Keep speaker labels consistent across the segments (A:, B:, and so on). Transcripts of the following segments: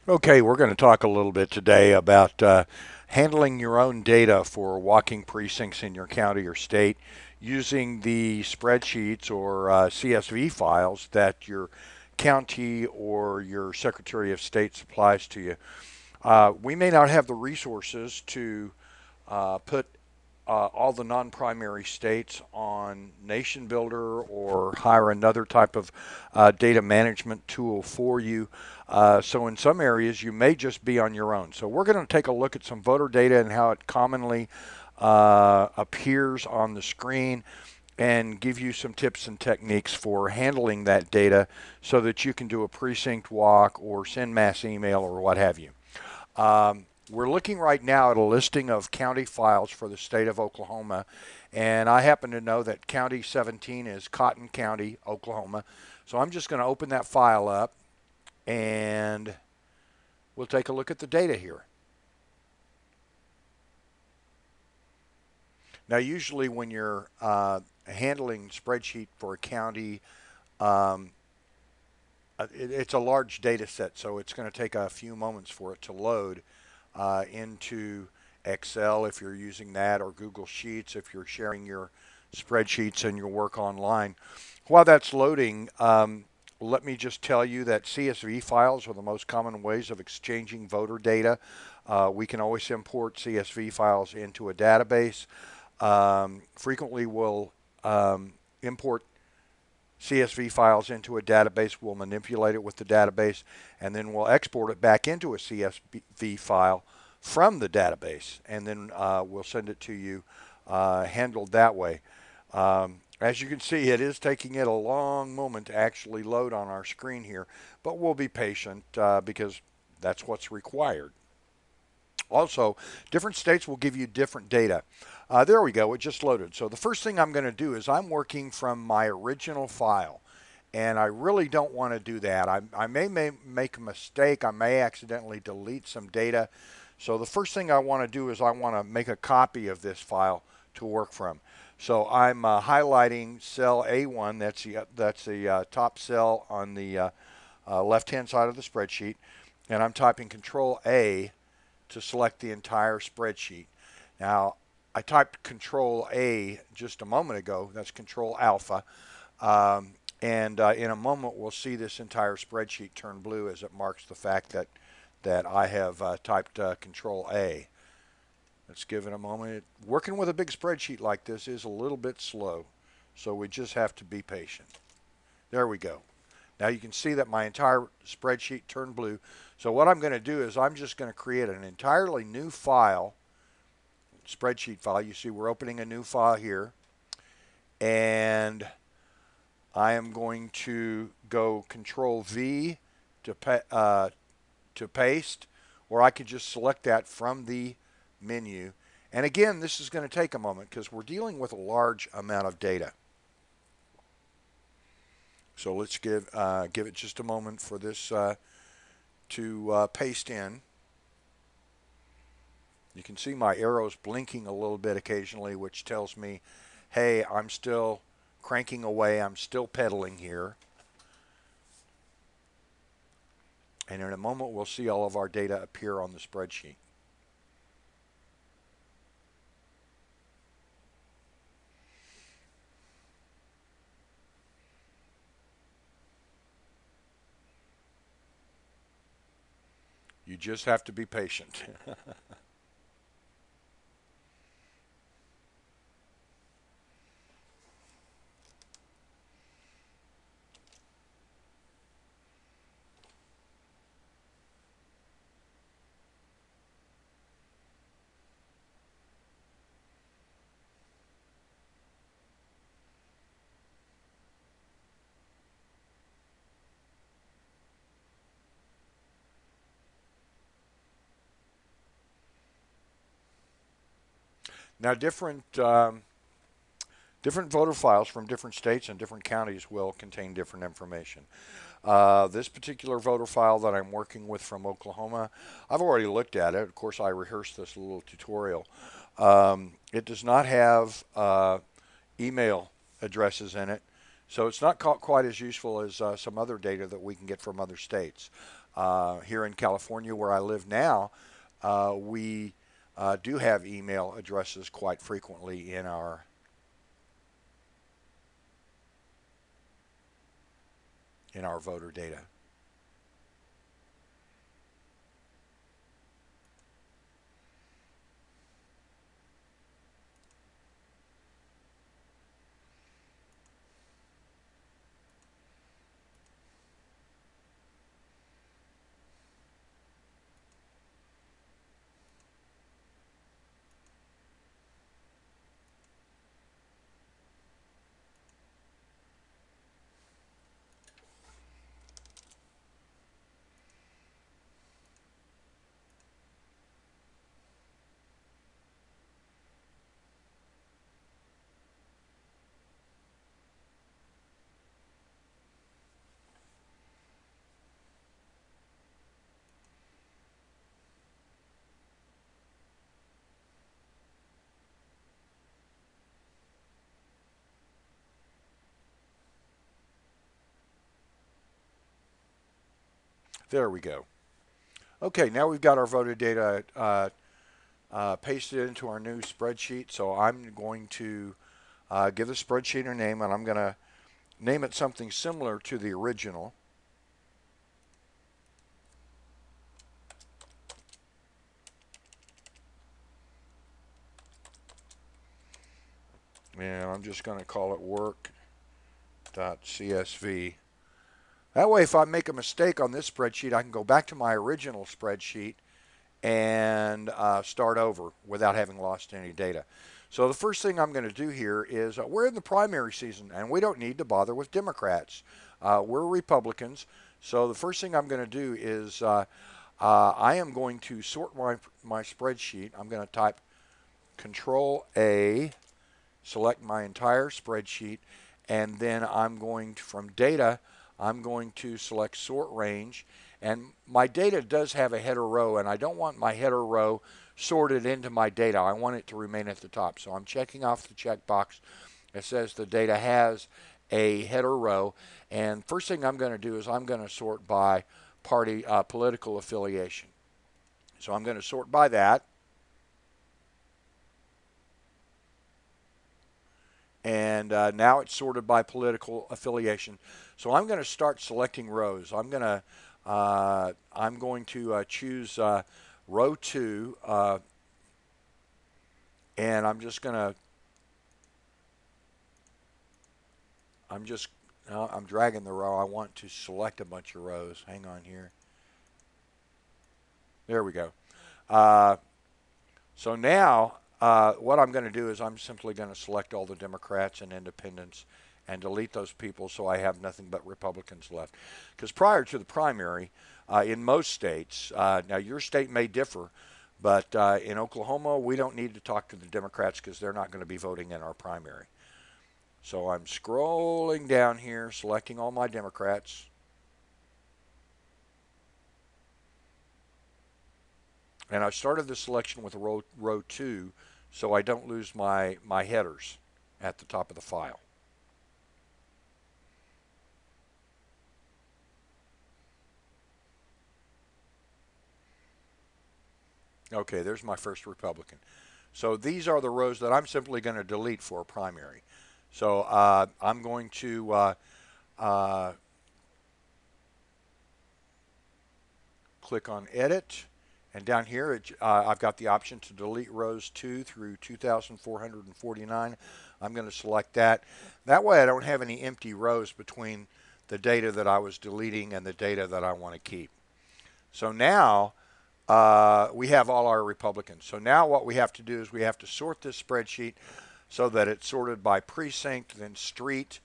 A: Okay, we're going to talk a little bit today about handling your own data for walking precincts in your county or state using the spreadsheets or CSV files that your county or your Secretary of State supplies to you. We may not have the resources to put all the non-primary states on Nation Builder or hire another type of data management tool for you. So in some areas, you may just be on your own. So we're going to take a look at some voter data and how it commonly appears on the screen and give you some tips and techniques for handling that data so that you can do a precinct walk or send mass email or what have you. We're looking right now at a listing of county files for the state of Oklahoma, and I happen to know that County 17 is Cotton County, Oklahoma. So I'm just going to open that file up and we'll take a look at the data here. Now, usually when you're handling spreadsheet for a county, um, it's a large data set, so it's going to take a few moments for it to load into Excel if you're using that, or Google Sheets if you're sharing your spreadsheets and your work online. While that's loading, let me just tell you that CSV files are the most common ways of exchanging voter data. We can always import CSV files into a database. Frequently, we'll import CSV files into a database. We'll manipulate it with the database, and then we'll export it back into a CSV file from the database, and then we'll send it to you handled that way. As you can see, it is taking it a long moment to actually load on our screen here, but we'll be patient because that's what's required. Also, different states will give you different data. There we go, it just loaded. So the first thing I'm going to do is I'm working from my original file, and I really don't want to do that. I may make a mistake. I may accidentally delete some data. So the first thing I want to do is I want to make a copy of this file to work from. So I'm highlighting cell A1. That's the top cell on the left-hand side of the spreadsheet, and I'm typing Control A to select the entire spreadsheet. Now, I typed Control A just a moment ago. That's Control Alpha. And in a moment, we'll see this entire spreadsheet turn blue as it marks the fact that I have typed Control A. Let's give it a moment. Working with a big spreadsheet like this is a little bit slow, so we just have to be patient. There we go. Now you can see that my entire spreadsheet turned blue. So what I'm going to do is I'm just going to create an entirely new file, spreadsheet file. You see we're opening a new file here. And I am going to go Control V to paste, or I could just select that from the menu. And again, this is going to take a moment because we're dealing with a large amount of data. So let's give it just a moment for this to paste in. You can see my arrows blinking a little bit occasionally, which tells me, hey, I'm still cranking away. I'm still pedaling here. And in a moment, we'll see all of our data appear on the spreadsheet. You just have to be patient. Now, different voter files from different states and different counties will contain different information. This particular voter file that I'm working with from Oklahoma, I've already looked at it. Of course, I rehearsed this little tutorial. It does not have email addresses in it, so it's not quite as useful as some other data that we can get from other states. Here in California, where I live now, we do have email addresses quite frequently in our voter data. There we go. Okay, now we've got our voter data pasted into our new spreadsheet. So I'm going to give the spreadsheet a name, and I'm going to name it something similar to the original. And I'm just going to call it work.csv. That way, if I make a mistake on this spreadsheet, I can go back to my original spreadsheet and start over without having lost any data. So the first thing I'm going to do here is we're in the primary season, and we don't need to bother with Democrats. We're Republicans. So the first thing I'm going to do is I am going to sort my spreadsheet. I'm going to type Control A, select my entire spreadsheet, and then I'm going to, from data, I'm going to select sort range. And my data does have a header row, and I don't want my header row sorted into my data. I want it to remain at the top. So I'm checking off the checkbox that says the data has a header row. And first thing I'm going to do is I'm going to sort by party political affiliation. So I'm going to sort by that. And now it's sorted by political affiliation. So I'm going to start selecting rows. I'm going to choose row 2, and I'm dragging the row. I want to select a bunch of rows. Hang on here. There we go. So now what I'm going to do is I'm simply going to select all the Democrats and independents and delete those people so I have nothing but Republicans left. Because prior to the primary, in most states, now your state may differ, but in Oklahoma, we don't need to talk to the Democrats because they're not going to be voting in our primary. So I'm scrolling down here, selecting all my Democrats. And I started the selection with row 2 so I don't lose my headers at the top of the file. Okay, there's my first Republican. So these are the rows that I'm simply going to delete for a primary. So I'm going to click on Edit. And down here, I've got the option to delete rows 2 through 2,449. I'm going to select that. That way I don't have any empty rows between the data that I was deleting and the data that I want to keep. So now we have all our Republicans. So now what we have to do is we have to sort this spreadsheet so that it's sorted by precinct, then street,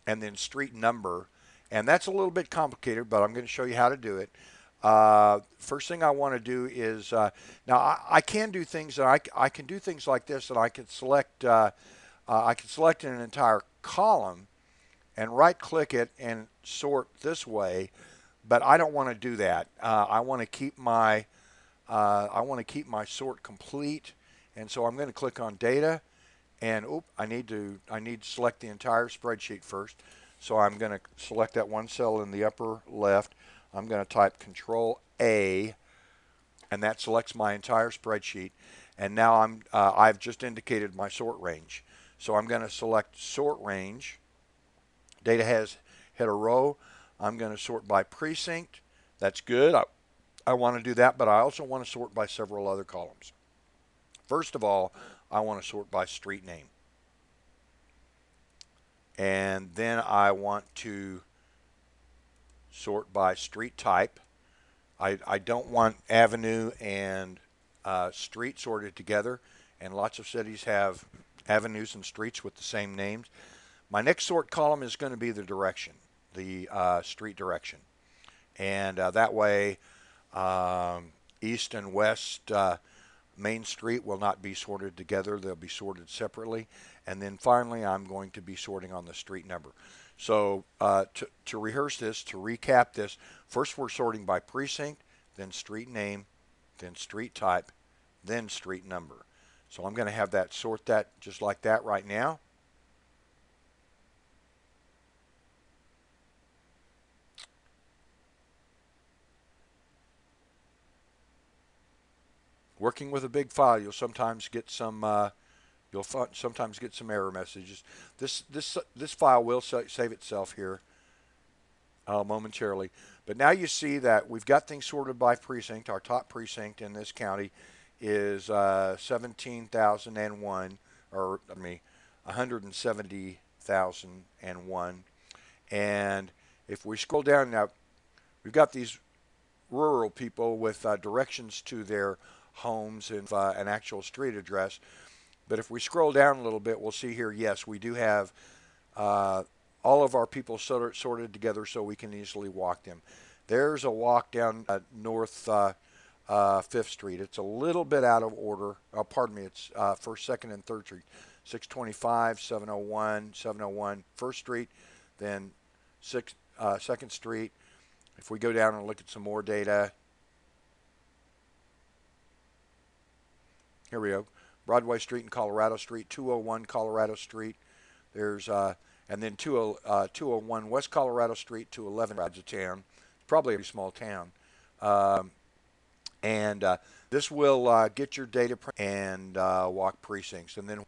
A: and then street number. And that's a little bit complicated, but I'm going to show you how to do it. First thing I want to do is now I can do things, and I can do things like this, and I can select an entire column and right click it and sort this way, but I don't want to do that. I want to keep my sort complete, and so I'm going to click on data, and I need to select the entire spreadsheet first. So I'm going to select that one cell in the upper left. I'm going to type Control A, and that selects my entire spreadsheet. And now I've just indicated my sort range. So I'm going to select Sort Range. Data has hit a row. I'm going to sort by precinct. That's good. I want to do that, but I also want to sort by several other columns. First of all, I want to sort by street name. And then I want to sort by street type. I don't want avenue and street sorted together, and lots of cities have avenues and streets with the same names. My next sort column is going to be the direction, the street direction. And that way, east and west Main Street will not be sorted together. They'll be sorted separately. And then finally, I'm going to be sorting on the street number. So to rehearse this, to recap this, first we're sorting by precinct, then street name, then street type, then street number. So I'm going to have that sort that just like that right now. Working with a big file, you'll sometimes get some sometimes get some error messages. This file will save itself here momentarily. But now you see that we've got things sorted by precinct. Our top precinct in this county is 17,001, or I mean 170,001. And if we scroll down now, we've got these rural people with directions to their homes and an actual street address. But if we scroll down a little bit, we'll see here, yes, we do have uh, all of our people sorted together so we can easily walk them. There's a walk down North 5th Street. It's a little bit out of order. Pardon me, it's 1st, 2nd, and 3rd Street. 625, 701, 701 1st Street, then 2nd Street. If we go down and look at some more data, here we go. Broadway Street and Colorado Street, 201 Colorado Street. There's and then 201 West Colorado Street, 211 Roads of Town. It's probably a small town. Um, and this will get your data and walk precincts. And then